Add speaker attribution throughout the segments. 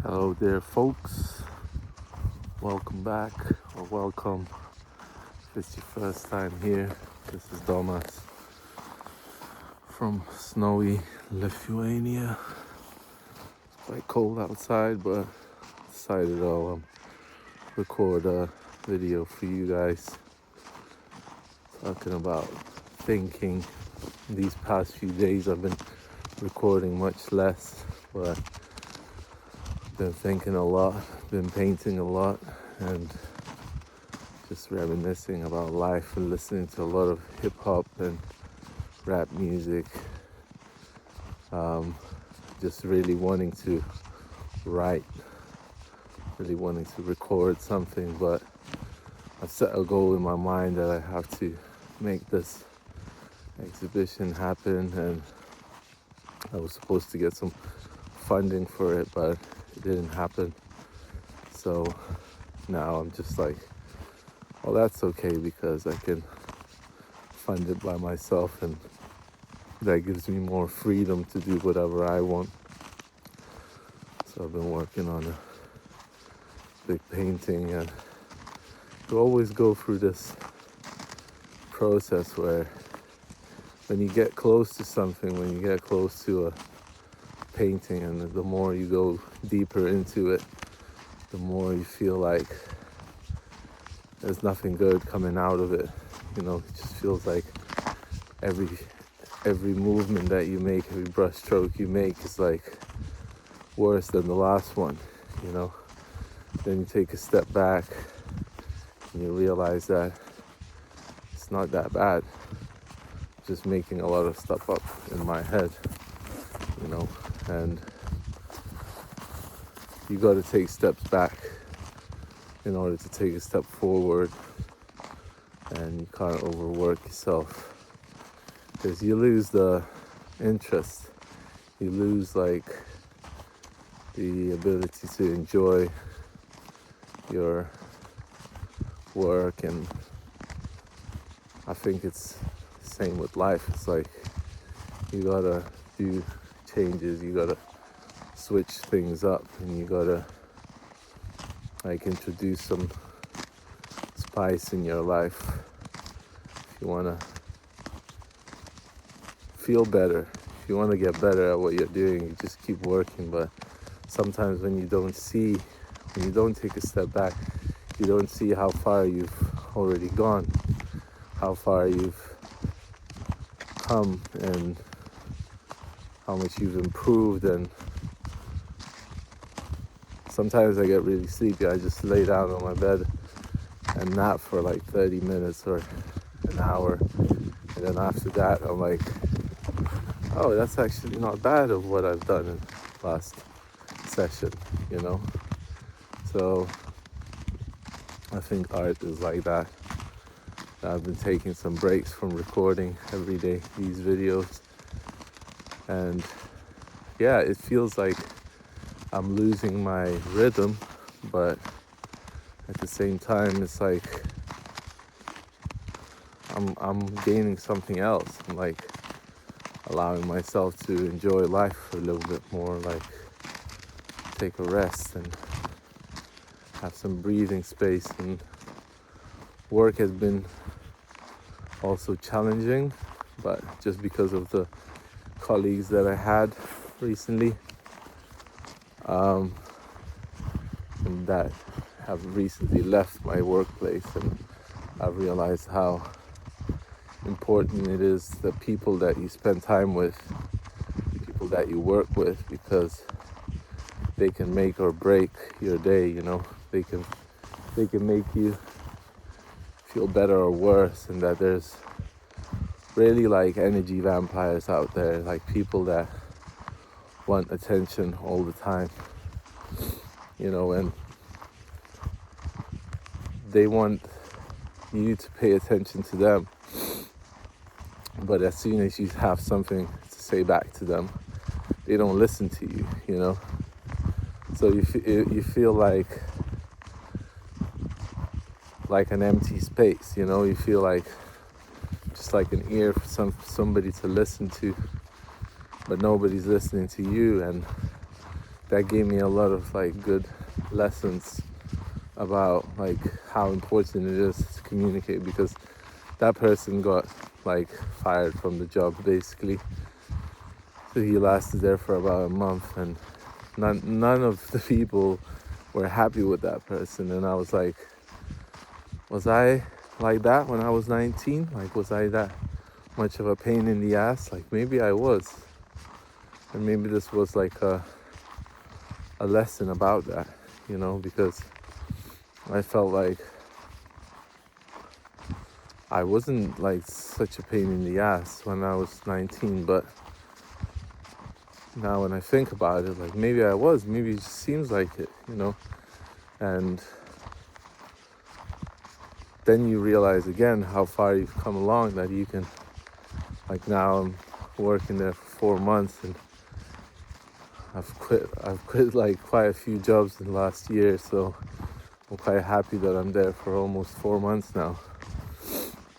Speaker 1: Hello there, folks. Welcome back, or welcome if it's your first time here. This is Domas from snowy Lithuania. It's quite cold outside, but I decided I'll record a video for you guys talking about thinking. These past few days I've been recording much less, but been thinking a lot, been painting a lot, and just reminiscing about life and listening to a lot of hip-hop and rap music. Just really wanting to write, really wanting to record something, but I've set a goal in my mind that I have to make this exhibition happen, and I was supposed to get some funding for it, but it didn't happen. So now I'm just like, well, that's okay because I can fund it by myself, and that gives me more freedom to do whatever I want. So I've been working on a big painting, and you always go through this process where when you get close to something, when you get close to a painting, and the more you go deeper into it, the more you feel like there's nothing good coming out of it. You know, it just feels like every movement that you make, every brush stroke you make is like worse than the last one, you know. Then you take a step back and you realize that it's not that bad. Just making a lot of stuff up in my head, you know, and you got to take steps back in order to take a step forward, and you can't overwork yourself because you lose the interest, you lose like the ability to enjoy your work. And I think it's the same with life. It's like you gotta do changes, you gotta switch things up, and you gotta like introduce some spice in your life if you wanna feel better. If you want to get better at what you're doing, you just keep working. But sometimes when you don't take a step back, you don't see how far you've already gone, how far you've come, and how much you've improved. And sometimes I get really sleepy. I just lay down on my bed and nap for like 30 minutes or an hour. And then after that, I'm like, oh, that's actually not bad of what I've done in last session, you know? So I think art is like that. I've been taking some breaks from recording every day these videos. And yeah, it feels like I'm losing my rhythm, but at the same time, it's like I'm gaining something else. I'm like allowing myself to enjoy life a little bit more, like take a rest and have some breathing space. And work has been also challenging, but just because of the colleagues that I had recently, and that have recently left my workplace, and I've realized how important it is the people that you spend time with, people that you work with, because they can make or break your day, you know. They can make you feel better or worse, and that there's really like energy vampires out there, like people that want attention all the time, you know, and they want you to pay attention to them. But as soon as you have something to say back to them, they don't listen to you, you know. So you feel like an empty space, you know. You feel like just like an ear for somebody to listen to, but nobody's listening to you. And that gave me a lot of like good lessons about like how important it is to communicate, because that person got like fired from the job basically. So he lasted there for about a month, and none of the people were happy with that person. And I was like, was I like that when I was 19? Like, was I that much of a pain in the ass? Like, maybe I was. And maybe this was like a lesson about that, you know, because I felt like I wasn't like such a pain in the ass when I was 19, but now when I think about it, like maybe I was, maybe it just seems like it, you know. And then you realize again how far you've come along, that you can, like now I'm working there for 4 months, and I've quit like quite a few jobs in the last year, so I'm quite happy that I'm there for almost 4 months now.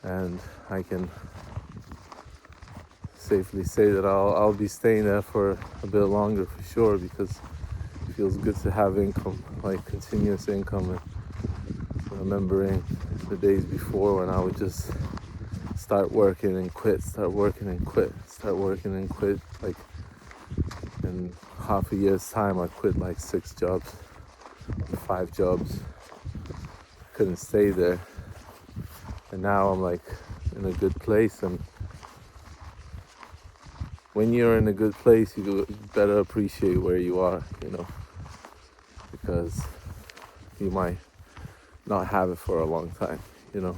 Speaker 1: And I can safely say that I'll be staying there for a bit longer for sure, because it feels good to have income, like continuous income. And remembering the days before when I would just start working and quit, start working and quit, start working and quit. Like in half a year's time, I quit like 6 jobs, 5 jobs. Couldn't stay there. And now I'm like in a good place, and when you're in a good place, you better appreciate where you are, you know, because you might not have it for a long time, you know,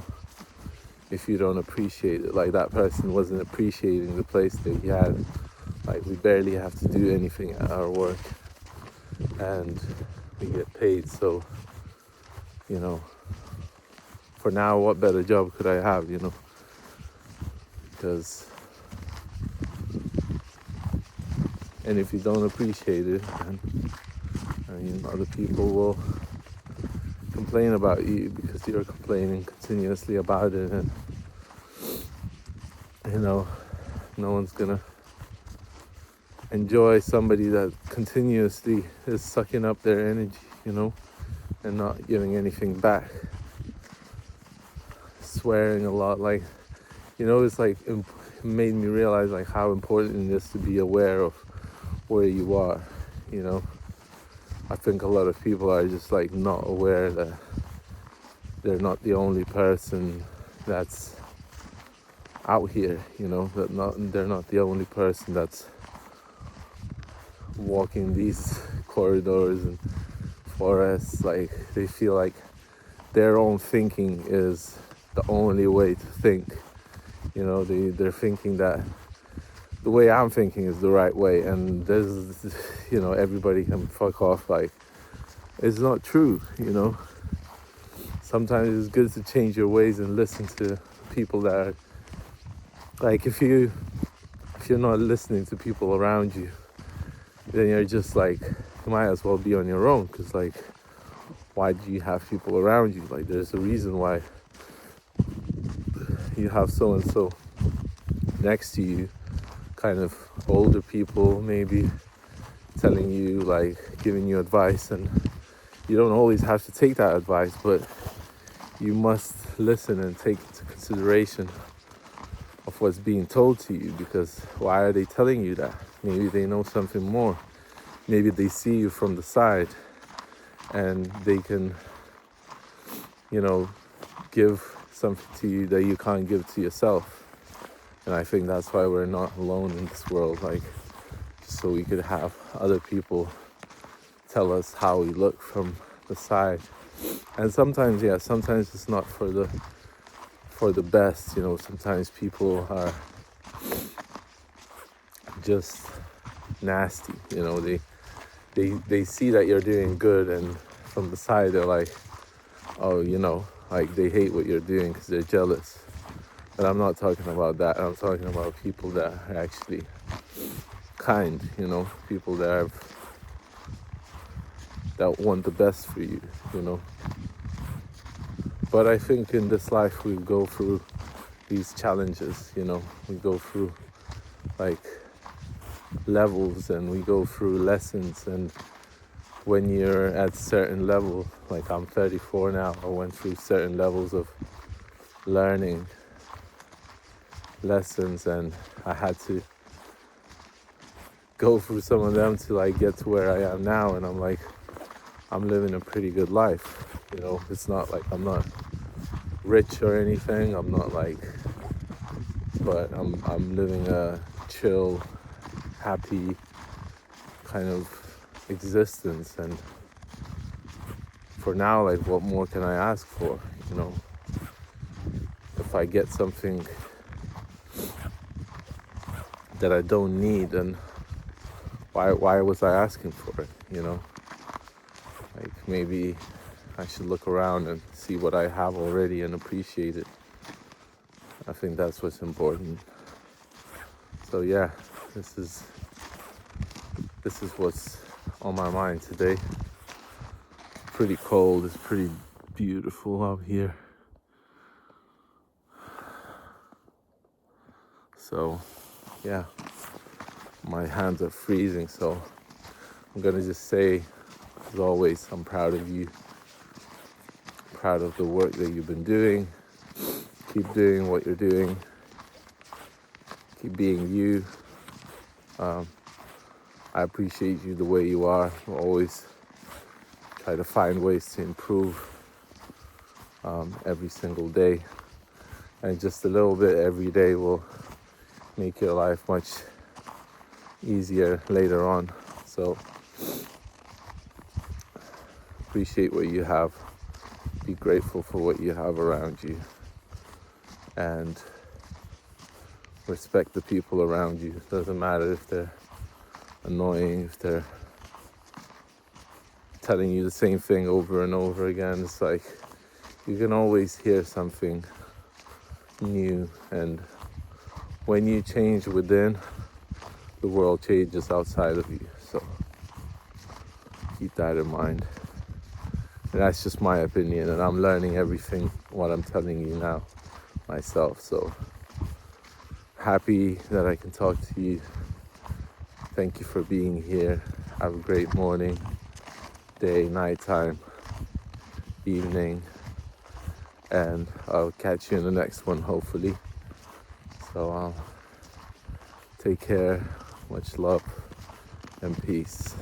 Speaker 1: if you don't appreciate it. Like that person wasn't appreciating the place that he had. Like we barely have to do anything at our work, and we get paid. So, you know, for now, what better job could I have, you know? Because, and if you don't appreciate it, then I mean, other people will complain about you because you're complaining continuously about it, and you know, no one's gonna enjoy somebody that continuously is sucking up their energy, you know, and not giving anything back. Swearing a lot, like, you know, it's like it made me realize like how important it is to be aware of where you are, you know. I think a lot of people are just like not aware that they're not the only person that's out here, you know, they're not the only person that's walking these corridors and forests. Like they feel like their own thinking is the only way to think, you know. They're thinking that the way I'm thinking is the right way, and there's, you know, everybody can fuck off. Like it's not true, you know. Sometimes it's good to change your ways and listen to people that are like, if you're not listening to people around you, then you're just like, you might as well be on your own, because like, why do you have people around you? Like there's a reason why you have so and so next to you, kind of older people maybe, telling you, like giving you advice, and you don't always have to take that advice, but you must listen and take into consideration of what's being told to you, because why are they telling you that? Maybe they know something more. Maybe they see you from the side and they can, you know, give something to you that you can't give to yourself. And I think that's why we're not alone in this world, like, so we could have other people tell us how we look from the side. And sometimes, yeah, sometimes it's not for the best, you know. Sometimes people are just nasty, you know. They see that you're doing good, and from the side they're like, oh, you know, like they hate what you're doing because they're jealous. But I'm not talking about that. I'm talking about people that are actually kind, you know, people that want the best for you, you know. But I think in this life we go through these challenges, you know. We go through like levels, and we go through lessons, and when you're at certain level, like I'm 34 now, I went through certain levels of learning lessons, and I had to go through some of them to like get to where I am now. And I'm like, I'm living a pretty good life, you know. It's not like I'm not rich or anything. I'm not like, but I'm living a chill, happy kind of existence. And for now, like, what more can I ask for? You know, if I get something that I don't need, then why was I asking for it? You know, like, maybe I should look around and see what I have already and appreciate it. I think that's what's important. So yeah, this is what's on my mind today. Pretty cold. It's pretty beautiful out here. So yeah, my hands are freezing, so I'm gonna just say, as always, I'm proud of you, proud of the work that you've been doing. Keep doing what you're doing, keep being you. I appreciate you the way you are. I'll always try to find ways to improve every single day, and just a little bit every day will make your life much easier later on. So appreciate what you have, be grateful for what you have around you, and respect the people around you. It doesn't matter if they're annoying, if they're telling you the same thing over and over again. It's like, you can always hear something new, and when you change within, the world changes outside of you. So keep that in mind. And that's just my opinion, and I'm learning everything what I'm telling you now myself. So happy that I can talk to you. Thank you for being here. Have a great morning, day, nighttime, evening, and I'll catch you in the next one, hopefully. So take care, much love, and peace.